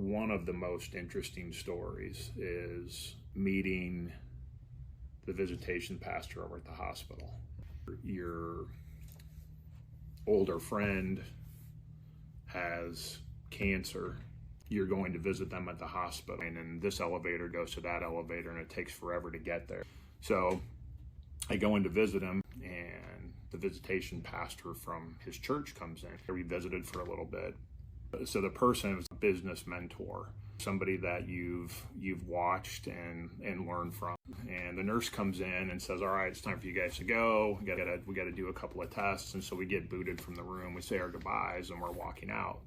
One of the most interesting stories is meeting the visitation pastor over at the hospital. Your older friend has cancer. You're going to visit them at the hospital, and then this elevator goes to that elevator, and it takes forever to get there. So I go in to visit him, and the visitation pastor from his church comes in. We visited for a little bit. So the person is a business mentor, somebody that you've watched and learned from. And the nurse comes in and says, "All right, it's time for you guys to go. We got to do a couple of tests." And so we get booted from the room. We say our goodbyes, and we're walking out.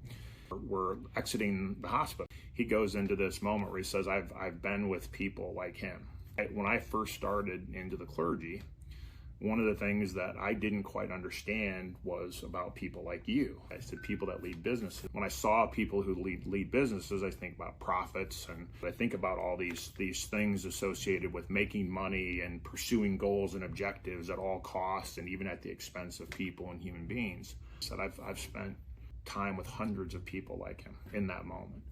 We're exiting the hospital. He goes into this moment where he says, I've been with people like him. When I first started into the clergy, one of the things that I didn't quite understand was about people like you. I said people that lead businesses. When I saw people who lead businesses, I think about profits, and I think about all these things associated with making money and pursuing goals and objectives at all costs, and even at the expense of people and human beings. I said I've spent time with hundreds of people like him in that moment.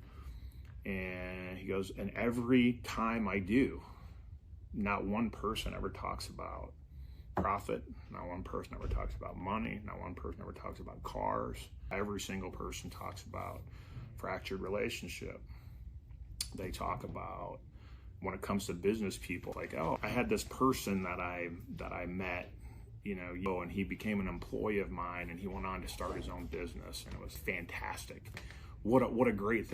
And he goes, and every time I do, not one person ever talks about profit, not one person ever talks about money, not one person ever talks about cars. Every single person talks about fractured relationship. They talk about, when it comes to business people, like, oh, I had this person that I met, and he became an employee of mine, and he went on to start his own business, and it was fantastic. What a great thing.